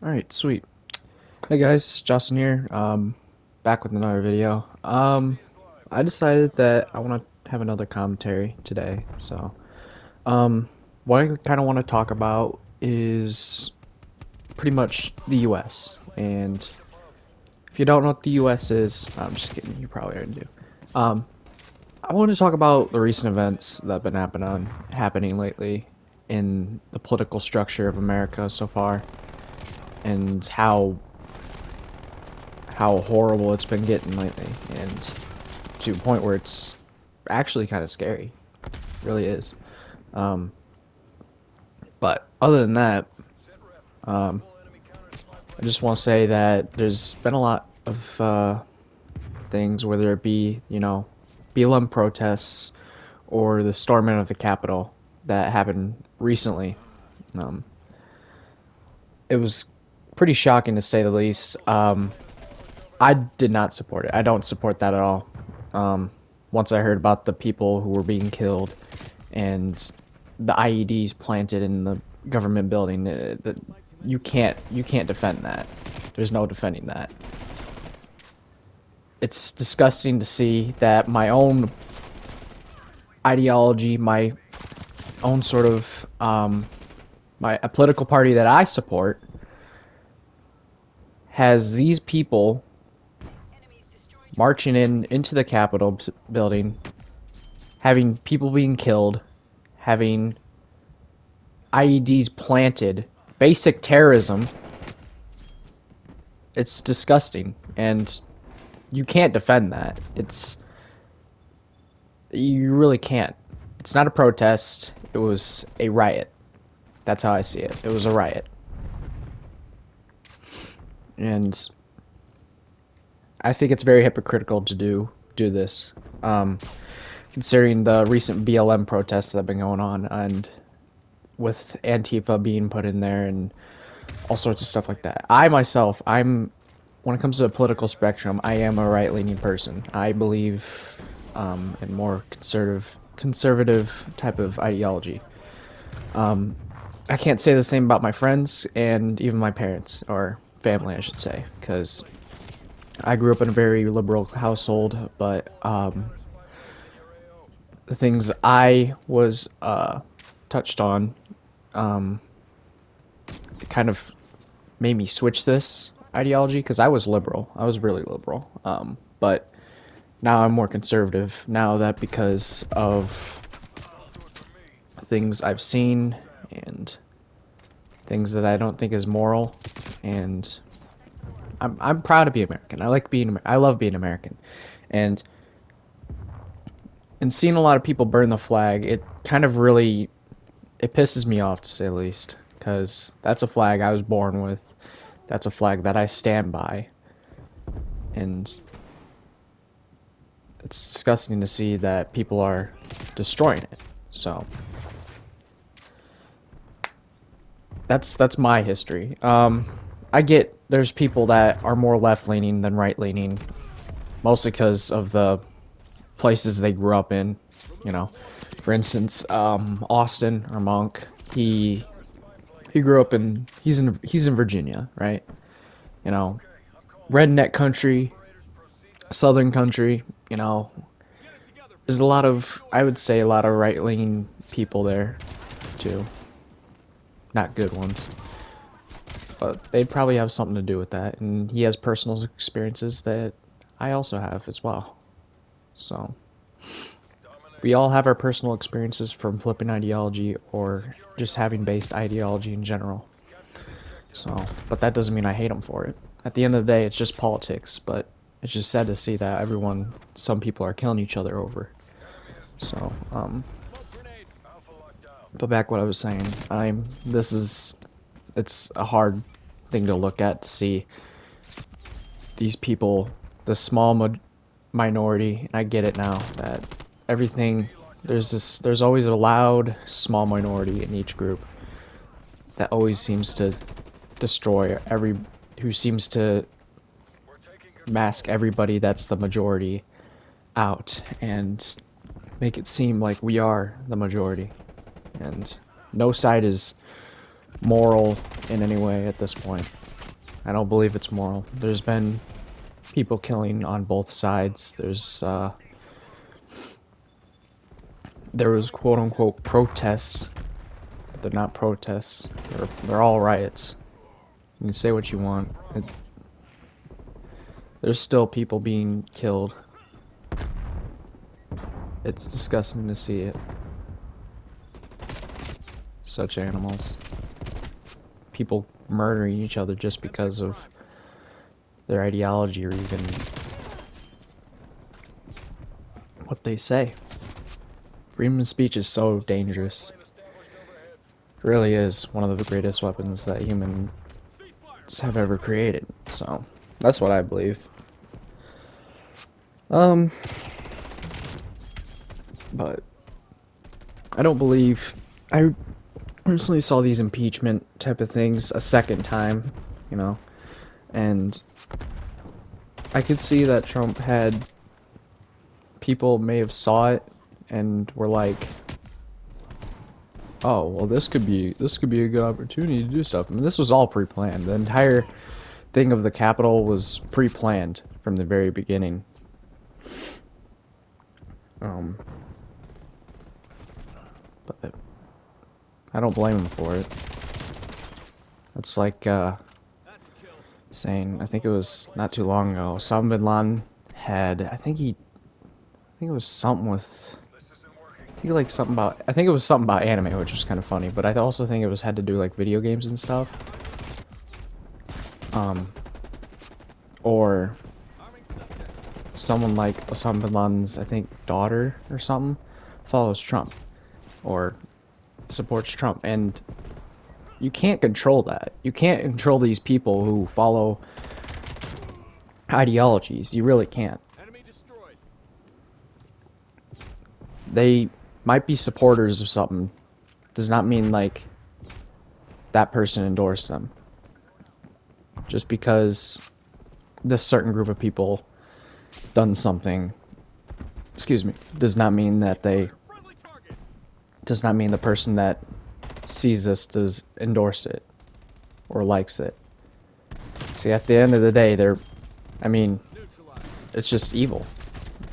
Alright, sweet. Hey guys, Justin here. Back with another video. I decided that I want to have another commentary today. What I kind of want to talk about is pretty much the U.S. And if you don't know what the U.S. is, I'm just kidding. You probably already do. I want to talk about the recent events that have been happening lately in the political structure of America so far, and how horrible it's been getting lately, and to a point where it's actually kind of scary. It really is. But other than that, I just want to say that there's been a lot of things, whether it be, BLM protests or the storming of the Capitol that happened recently. Um, it was pretty shocking to say the least. I did not support it. I don't support that at all. Once I heard about the people who were being killed and the IEDs planted in the government building, you can't defend that. There's no defending that. It's disgusting to see that my own ideology, my own sort of a political party that I support, has these people marching into the Capitol building, having people being killed, having IEDs planted, basic terrorism. It's disgusting, and you can't defend that. You really can't. It's not a protest. It was a riot. That's how I see it. It was a riot. And I think it's very hypocritical to do this, considering the recent BLM protests that have been going on, and with Antifa being put in there and all sorts of stuff like that. I myself, when it comes to the political spectrum, I am a right-leaning person. I believe in more conservative type of ideology. I can't say the same about my friends and even my parents, or family, I should say, because I grew up in a very liberal household, but the things I was touched on, it kind of made me switch this ideology, because I was liberal. I was really liberal. But now I'm more conservative, now that because of things I've seen and things that I don't think is moral, and I'm proud to be American. I love being American, and seeing a lot of people burn the flag, it kind of really, it pisses me off, to say the least, because that's a flag I was born with. That's a flag that I stand by, and it's disgusting to see that people are destroying it. So that's my history. I get there's people that are more left-leaning than right-leaning, mostly because of the places they grew up in. For instance, Austin, or Monk, he grew up in he's in Virginia, right? Redneck country, southern country. There's a lot of, I would say, a lot of right-leaning people there too. Not good ones, but they probably have something to do with that, and he has personal experiences that I also have as well. So we all have our personal experiences from flipping ideology or just having based ideology in general. So, but that doesn't mean I hate them for it. At the end of the day, it's just politics, but it's just sad to see that some people are killing each other over. So, but back what I was saying, it's a hard thing to look at, to see these people, the small minority, and I get it now, that there's always a loud, small minority in each group that always seems to destroy who seems to mask everybody that's the majority out, and make it seem like we are the majority. And no side is moral in any way at this point. I don't believe it's moral. There's been people killing on both sides. There was quote unquote protests, but they're not protests. They're all riots. You can say what you want. There's still people being killed. It's disgusting to see it. Such animals. People murdering each other just because of their ideology or even what they say. Freedom of speech is so dangerous. It really is one of the greatest weapons that humans have ever created. So, that's what I believe. But I don't believe... I personally saw these impeachment type of things a second time, you know, and I could see that Trump had... people may have saw it and were like, oh, well, this could be a good opportunity to do stuff. I mean, this was all pre-planned. The entire thing of the Capitol was pre-planned from the very beginning. But I don't blame him for it. It's like saying, I think it was not too long ago, Osama bin Laden had, I think it was something with, I think it was something about anime, which was kind of funny, but I also think it had to do like video games and stuff. Or someone like Osama bin Laden's, I think, daughter or something follows Trump or supports Trump, and you can't control that. You can't control these people who follow ideologies. You really can't. They might be supporters of something. Does not mean like that person endorsed them. Just because this certain group of people done something, excuse me, does not mean the person that sees this does endorse it or likes it. See, at the end of the day, it's just evil.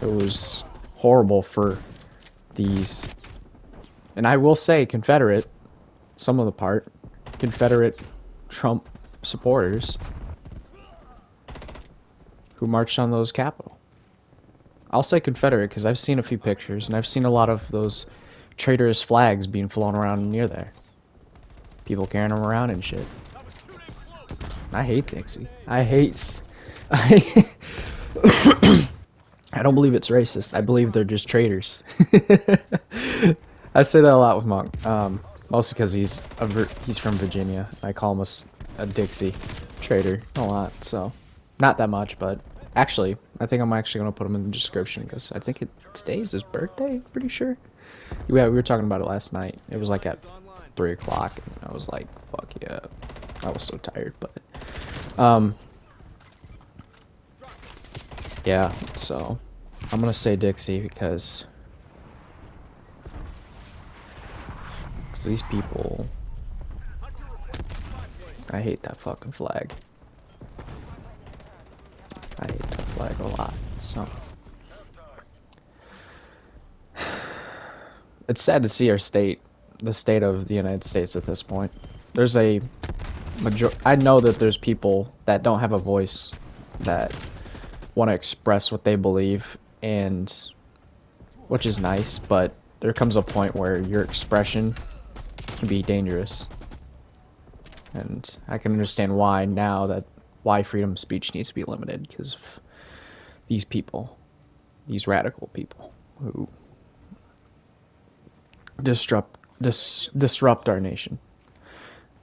It was horrible for these, and I will say Confederate Trump supporters who marched on those Capitol. I'll say Confederate because I've seen a few pictures and I've seen a lot of those traitorous flags being flown around near there. People carrying them around and shit. I hate Dixie. I don't believe it's racist. I believe they're just traitors. I say that a lot with Monk. Mostly because he's from Virginia. I call him a Dixie traitor a lot. So, not that much, but actually, I think I'm actually gonna put him in the description because I think today's his birthday. Pretty sure. Yeah, we were talking about it last night. It was like at 3 o'clock, and I was like, "Fuck yeah!" I was so tired, but yeah. So I'm gonna say Dixie because these people, I hate that fucking flag. I hate that flag a lot. So it's sad to see the state of the United States at this point. There's I know that there's people that don't have a voice that want to express what they believe, and which is nice, but there comes a point where your expression can be dangerous. And I can understand why freedom of speech needs to be limited because of these people, these radical people who disrupt our nation.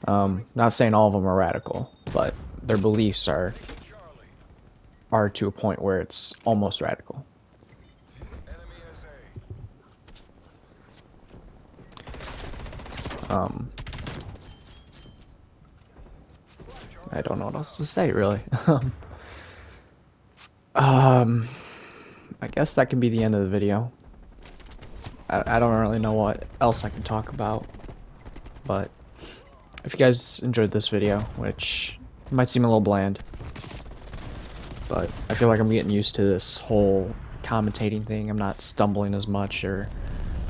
Not saying all of them are radical, but their beliefs are to a point where it's almost radical. I don't know what else to say, really. I guess that can be the end of the video. I don't really know what else I can talk about, but if you guys enjoyed this video, which It might seem a little bland, but I feel like I'm getting used to this whole commentating thing. I'm not stumbling as much, or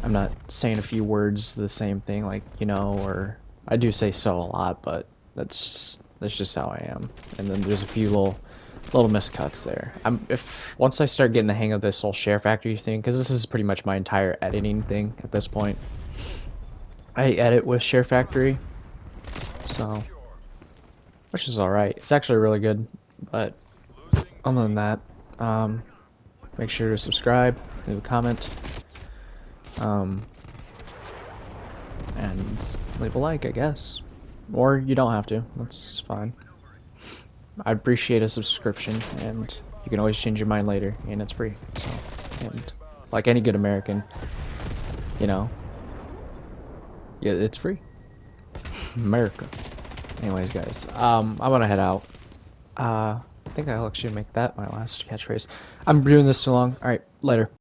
I'm not saying a few words the same thing, like, you know, or I do say so a lot, but that's just how I am. And then there's a few little miscuts there. If once I start getting the hang of this whole Share Factory thing, because this is pretty much my entire editing thing at this point. I edit with Share Factory, so which is alright. It's actually really good, but other than that, make sure to subscribe, leave a comment, and leave a like, I guess. Or you don't have to, that's fine. I'd appreciate a subscription, and you can always change your mind later, and it's free. So, and like any good American, you know, yeah, it's free. America. Anyways, guys, I'm gonna head out. I think I'll actually make that my last catchphrase. I'm doing this too long. All right, later.